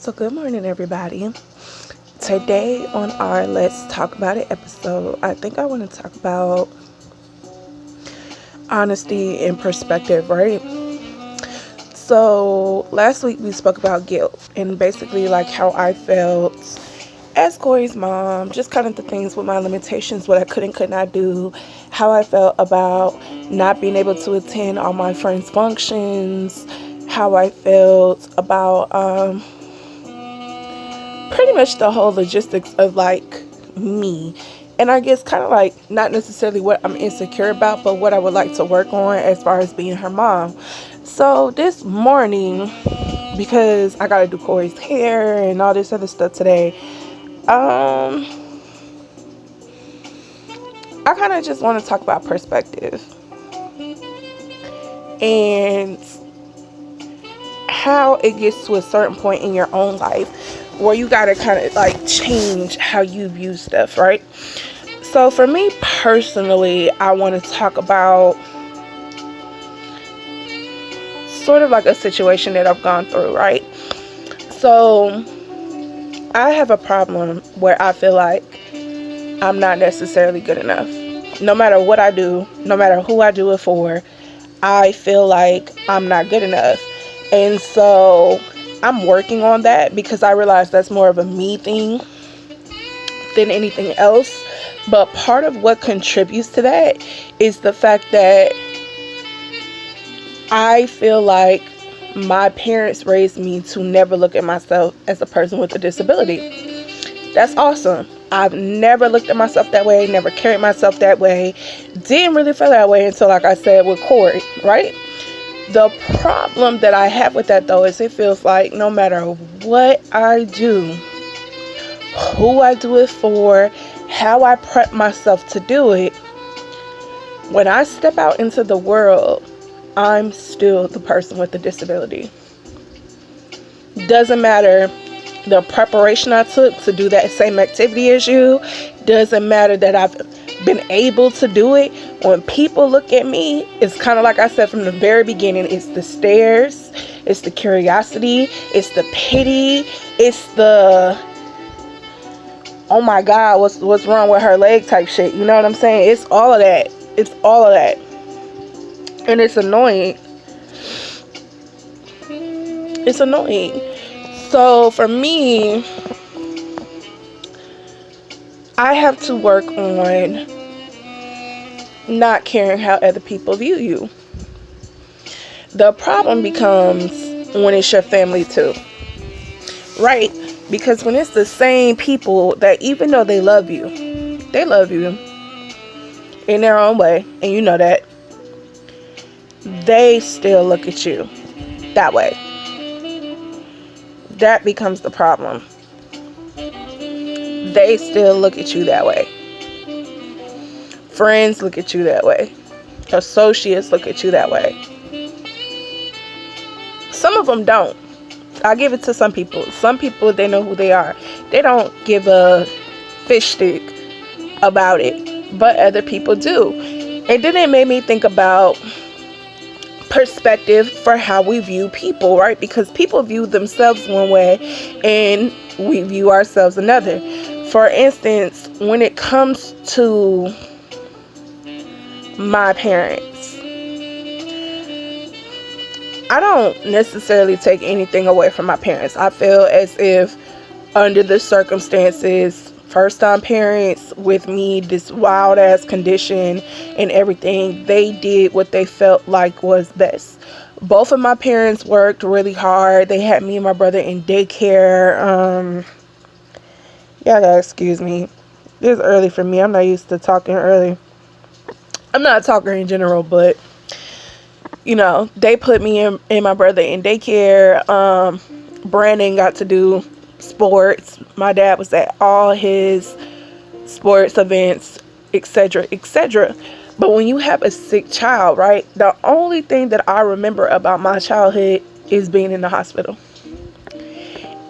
So, good morning, everybody. Today, on our Let's Talk About It episode, I think I want to talk about honesty and perspective, right? So, last week we spoke about guilt and basically like how I felt as Corey's mom, just kind of the things with my limitations, what I could not do, how I felt about not being able to attend all my friends' functions, how I felt about pretty much the whole logistics of like me. And I guess kind of like not necessarily what I'm insecure about, but what I would like to work on as far as being her mom. So this morning, because I got to do Corey's hair and all this other stuff today, I kind of just want to talk about perspective and how it gets to a certain point in your own life where you got to kind of like change how you view stuff, right? So for me personally, I want to talk about sort of like a situation that I've gone through, right? So I have a problem where I feel like I'm not necessarily good enough. No matter what I do, no matter who I do it for, I feel like I'm not good enough. And so I'm working on that because I realize that's more of a me thing than anything else. But part of what contributes to that is the fact that I feel like my parents raised me to never look at myself as a person with a disability. That's awesome. I've never looked at myself that way, never carried myself that way, didn't really feel that way until, like I said, with Corey, right? The problem that I have with that, though, is it feels like no matter what I do, who I do it for, how I prep myself to do it, when I step out into the world, I'm still the person with the disability. Doesn't matter the preparation I took to do that same activity as you. Doesn't matter that I've been able to do it. When people look at me, it's kind of like I said from the very beginning, it's the stares, it's the curiosity, it's the pity, it's the oh my god, what's wrong with her leg type shit. You know what I'm saying? It's all of that. It's all of that. And it's annoying. It's annoying. So for me, I have to work on not caring how other people view you. The problem becomes when it's your family too, right? Because when it's the same people that even though they love you in their own way, and you know that, they still look at you that way. That becomes the problem. They still look at you that way. Friends look at you that way. Associates look at you that way. Some of them don't. I give it to some people. Some people, they know who they are. They don't give a fish stick about it. But other people do. And then it made me think about perspective for how we view people, right? Because people view themselves one way and we view ourselves another. For instance, when it comes to my parents, I don't necessarily take anything away from my parents. I feel as if under the circumstances, first time parents with me, this wild ass condition and everything, they did what they felt like was best. Both of my parents worked really hard. They had me and my brother in daycare. Y'all gotta excuse me. It's early for me. I'm not used to talking early. I'm not a talker in general, but you know, they put me and my brother in daycare. Brandon got to do sports. My dad was at all his sports events, etc., etc. But when you have a sick child, right, the only thing that I remember about my childhood is being in the hospital.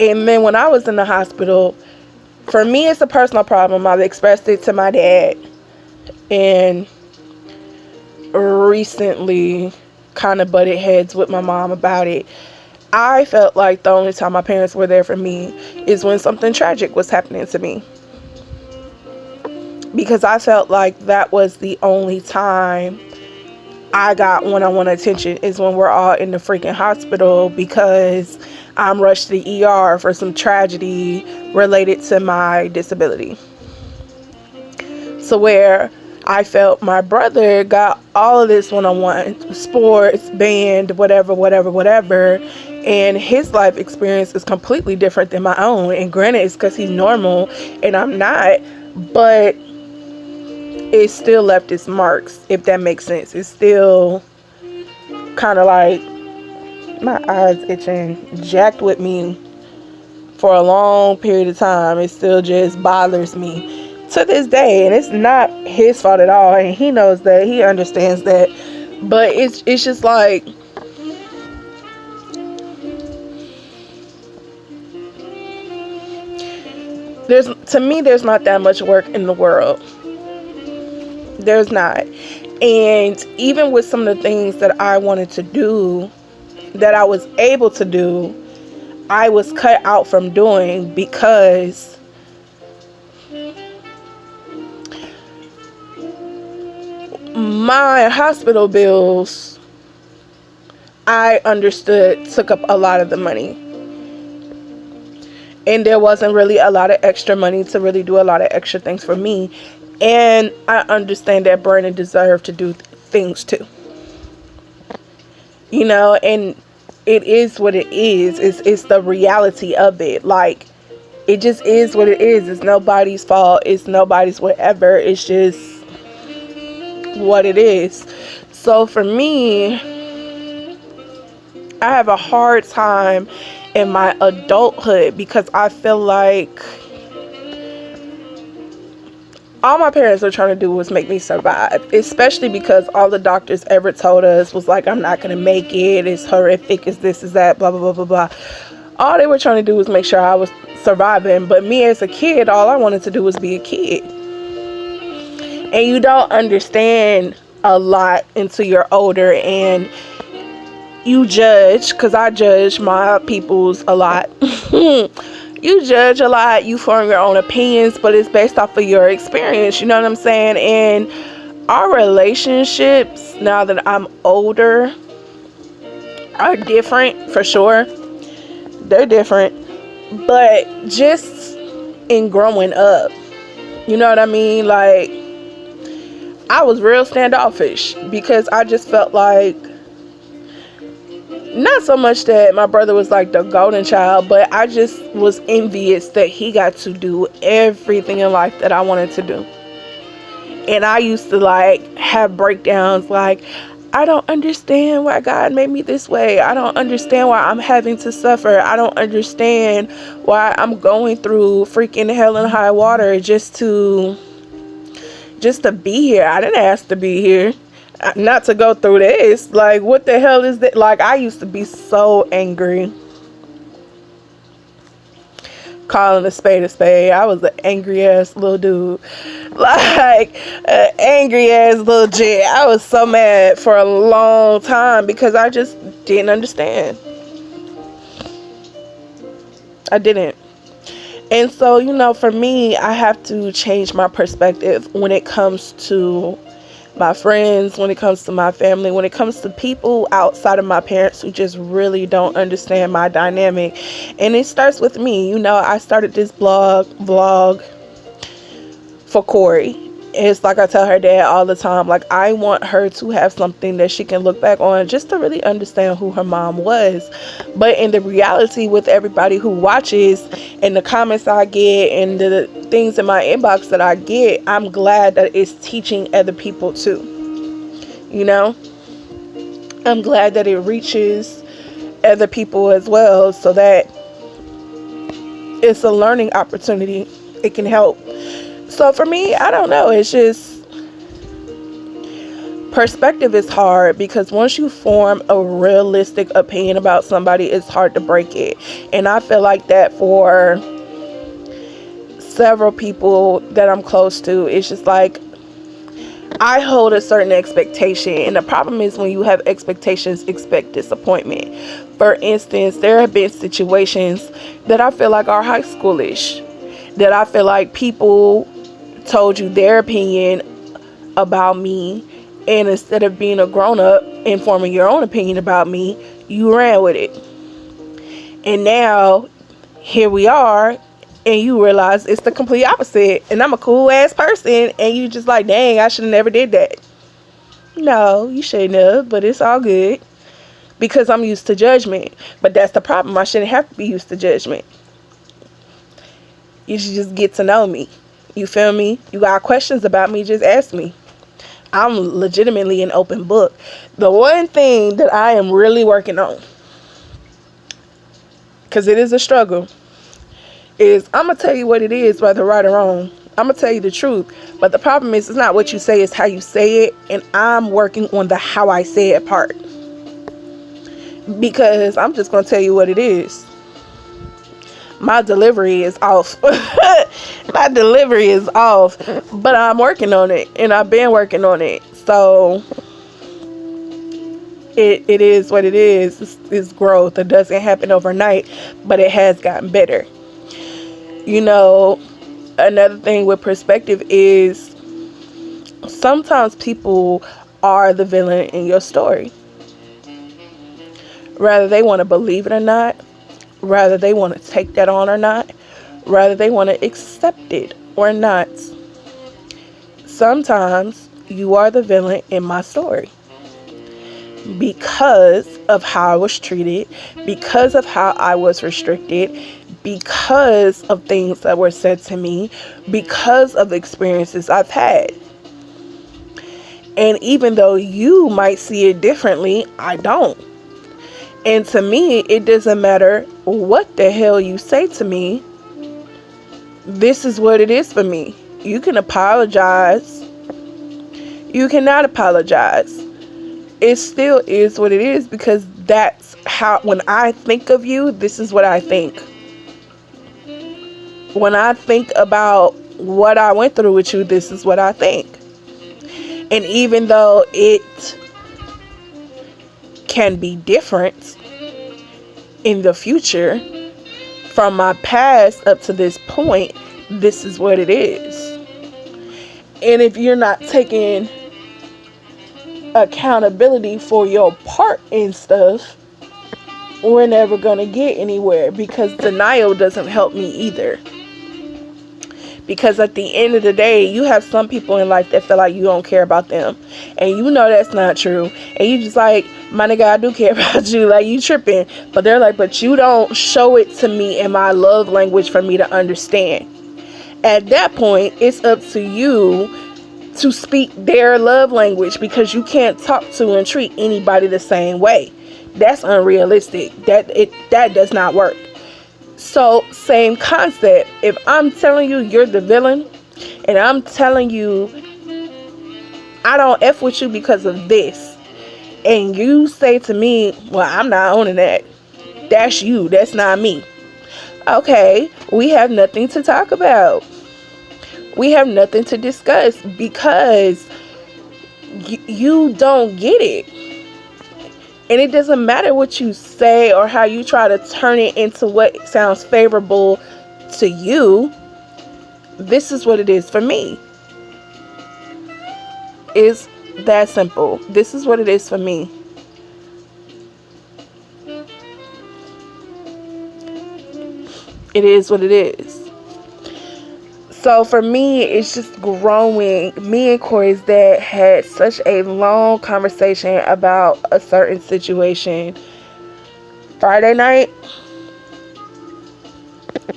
And then when I was in the hospital, for me it's a personal problem. I've expressed it to my dad and recently kind of butted heads with my mom about it. I felt like the only time my parents were there for me is when something tragic was happening to me, because I felt like that was the only time I got one-on-one attention, is when we're all in the freaking hospital because I'm rushed to the ER for some tragedy related to my disability. So where I felt my brother got all of this one-on-one, sports, band, whatever, whatever, whatever, and his life experience is completely different than my own. And granted, it's because he's normal and I'm not, but it still left its marks, if that makes sense. It's still kind of like, my eyes itching, jacked with me for a long period of time. It still just bothers me to this day, and it's not his fault at all, and he knows that, he understands that, but it's just like, there's not that much work in the world. There's not. And even with some of the things that I wanted to do, that I was able to do, I was cut out from doing because my hospital bills, I understood, took up a lot of the money. And there wasn't really a lot of extra money to really do a lot of extra things for me. And I understand that Brandon deserved to do things too. You know, and it is what it is. It's the reality of it. Like, it just is what it is. It's nobody's fault. It's nobody's whatever. It's just what it is. So for me, I have a hard time in my adulthood because I feel like all my parents were trying to do was make me survive, especially because all the doctors ever told us was like, I'm not going to make it, it's horrific, it's this, is that, blah, blah, blah, blah, blah. All they were trying to do was make sure I was surviving. But me as a kid, all I wanted to do was be a kid. And you don't understand a lot until you're older, and you judge, because I judge my peoples a lot. You judge a lot, you form your own opinions, but it's based off of your experience, you know what I'm saying? And our relationships, now that I'm older, are different, for sure. They're different. But just in growing up, you know what I mean? Like, I was real standoffish because I just felt like, not so much that my brother was like the golden child, but I just was envious that he got to do everything in life that I wanted to do. And I used to like have breakdowns like, I don't understand why God made me this way. I don't understand why I'm having to suffer. I don't understand why I'm going through freaking hell and high water just to be here. I didn't ask to be here. Not to go through this. Like, what the hell is that? Like, I used to be so angry. Calling a spade a spade. I was an angry ass little dude. Like, an angry ass little jet. I was so mad for a long time because I just didn't understand. I didn't. And so, you know, for me, I have to change my perspective when it comes to my friends, when it comes to my family, when it comes to people outside of my parents who just really don't understand my dynamic. And it starts with me. You know, I started this vlog for Corey. It's like I tell her dad all the time, like, I want her to have something that she can look back on just to really understand who her mom was. But in the reality, with everybody who watches and the comments I get and the things in my inbox that I get, I'm glad that it's teaching other people too. You know, I'm glad that it reaches other people as well, so that it's a learning opportunity. It can help. So for me, I don't know. It's just, perspective is hard because once you form a realistic opinion about somebody, it's hard to break it. And I feel like that for several people that I'm close to. It's just like, I hold a certain expectation, and the problem is when you have expectations, expect disappointment. For instance, there have been situations that I feel like are high schoolish, that I feel like people told you their opinion about me, and instead of being a grown up and forming your own opinion about me, you ran with it. And now here we are, and you realize it's the complete opposite, and I'm a cool ass person, and you just like, dang, I should have never did that. No, you shouldn't have, but it's all good because I'm used to judgment. But that's the problem. I shouldn't have to be used to judgment. You should just get to know me. You feel me? You got questions about me, just ask me. I'm legitimately an open book. The one thing that I am really working on, because it is a struggle, is I'm going to tell you what it is, whether right or wrong. I'm going to tell you the truth. But the problem is, it's not what you say, it's how you say it. And I'm working on the how I say it part. Because I'm just going to tell you what it is. My delivery is off. My delivery is off. But I'm working on it. And I've been working on it. So it is what it is. It's growth. It doesn't happen overnight. But it has gotten better. You know, another thing with perspective is sometimes people are the villain in your story. Whether they want to believe it or not, whether they want to take that on or not, whether they want to accept it or not. Sometimes you are the villain in my story because of how I was treated, because of how I was restricted, because of things that were said to me, because of the experiences I've had. And even though you might see it differently, I don't. And to me, it doesn't matter what the hell you say to me. This is what it is for me. You can apologize. You cannot apologize. It still is what it is, because that's how, when I think of you, this is what I think. When I think about what I went through with you, this is what I think. And even though it can be different in the future, from my past up to this point, this is what it is. And if you're not taking accountability for your part in stuff, we're never going to get anywhere, because denial doesn't help me either. Because at the end of the day, you have some people in life that feel like you don't care about them. And you know that's not true. And you just like, my nigga, I do care about you. Like, you tripping. But they're like, but you don't show it to me in my love language for me to understand. At that point, it's up to you to speak their love language, because you can't talk to and treat anybody the same way. That's unrealistic. That does not work. So, same concept. If I'm telling you you're the villain, and I'm telling you I don't F with you because of this, and you say to me, well, I'm not owning that. That's you. That's not me. Okay, we have nothing to talk about. We have nothing to discuss, because you don't get it. And it doesn't matter what you say or how you try to turn it into what sounds favorable to you. This is what it is for me. It's that simple. This is what it is for me. It is what it is. So for me, it's just growing. Me and Corey's dad had such a long conversation about a certain situation Friday night.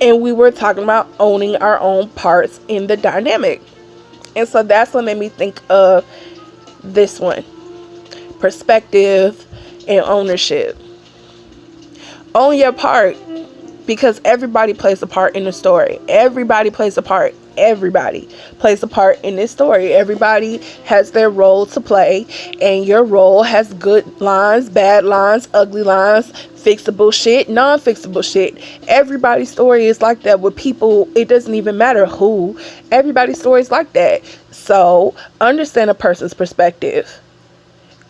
And we were talking about owning our own parts in the dynamic. And so that's what made me think of this one. Perspective and ownership. Own your part. Because everybody plays a part in the story. Everybody plays a part. Everybody plays a part in this story. Everybody has their role to play. And your role has good lines, bad lines, ugly lines, fixable shit, non-fixable shit. Everybody's story is like that with people. It doesn't even matter who. Everybody's story is like that. So understand a person's perspective.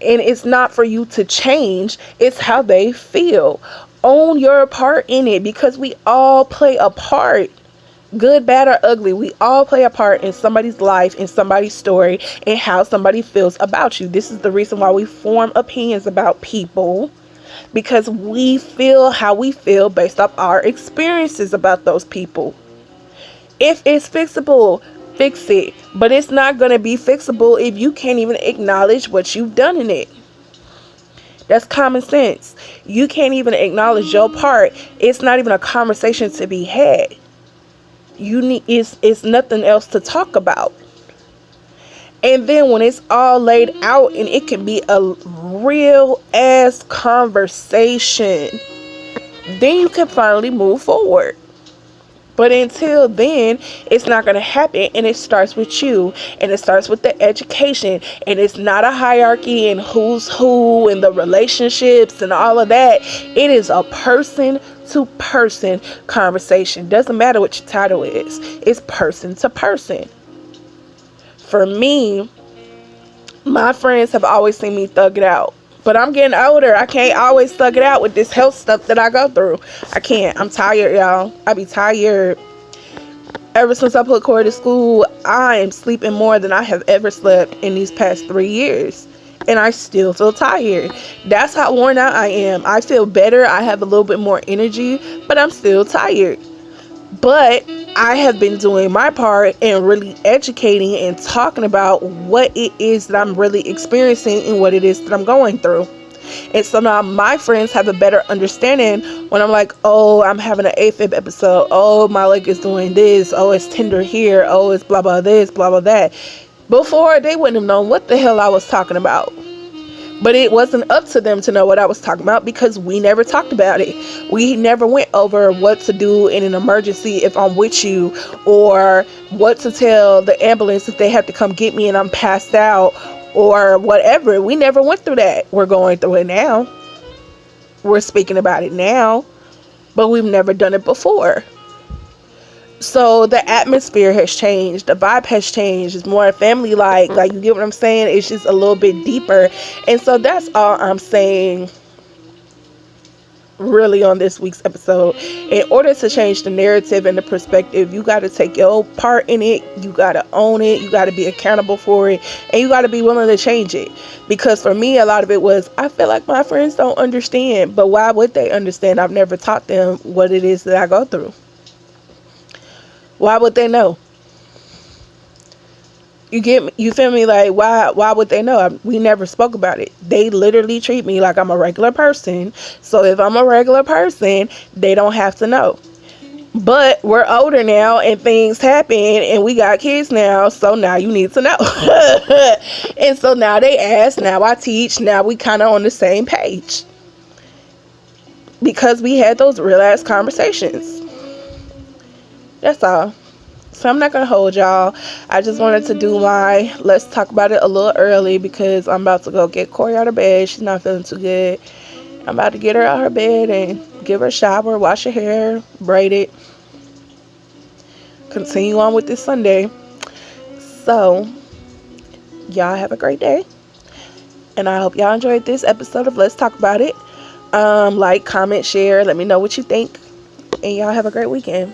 And it's not for you to change, it's how they feel. Own your part in it, because we all play a part. Good, bad, or ugly, we all play a part in somebody's life, in somebody's story, and how somebody feels about you. This is the reason why we form opinions about people, because we feel how we feel based off our experiences about those people. If it's fixable, fix it. But it's not going to be fixable if you can't even acknowledge what you've done in it. That's common sense. You can't even acknowledge your part. It's not even a conversation to be had. It's nothing else to talk about. And then when it's all laid out and it can be a real ass conversation, then you can finally move forward. But until then, it's not going to happen. And it starts with you. And it starts with the education. And it's not a hierarchy and who's who and the relationships and all of that. It is a person to person conversation. Doesn't matter what your title is. It's person to person. For me, my friends have always seen me thug it out. But I'm getting older. I can't always thug it out with this health stuff that I go through. I can't. I'm tired, y'all. I be tired. Ever since I put Corey to school, I am sleeping more than I have ever slept in these past 3 years. And I still feel tired. That's how worn out I am. I feel better. I have a little bit more energy, but I'm still tired. But I have been doing my part and really educating and talking about what it is that I'm really experiencing and what it is that I'm going through. And so now my friends have a better understanding when I'm like, oh, I'm having an AFib episode. Oh, my leg is doing this. Oh, it's tender here. Oh, it's blah, blah, this, blah, blah, that. Before, they wouldn't have known what the hell I was talking about. But it wasn't up to them to know what I was talking about because we never talked about it. We never went over what to do in an emergency if I'm with you, or what to tell the ambulance if they have to come get me and I'm passed out, or whatever. We never went through that. We're going through it now. We're speaking about it now, but we've never done it before. So the atmosphere has changed. The vibe has changed. It's more family-like. Like, you get what I'm saying? It's just a little bit deeper. And so that's all I'm saying really on this week's episode. In order to change the narrative and the perspective, you got to take your part in it. You got to own it. You got to be accountable for it. And you got to be willing to change it. Because for me, a lot of it was, I feel like my friends don't understand. But why would they understand? I've never taught them what it is that I go through. Why would they know? You get me? You feel me? Like, why would they know? We never spoke about it. They literally treat me like I'm a regular person. So if I'm a regular person, they don't have to know. But we're older now and things happen and we got kids now. So now you need to know. And so now they ask, now I teach, now we kind of on the same page. Because we had those real ass conversations. That's all. So I'm not going to hold y'all. I just wanted to do my let's talk about it a little early because I'm about to go get Corey out of bed. She's not feeling too good. I'm about to get her out of her bed and give her a shower, wash her hair, braid it. Continue on with this Sunday. So, y'all have a great day. And I hope y'all enjoyed this episode of Let's Talk About It. Like, comment, share. Let me know what you think. And y'all have a great weekend.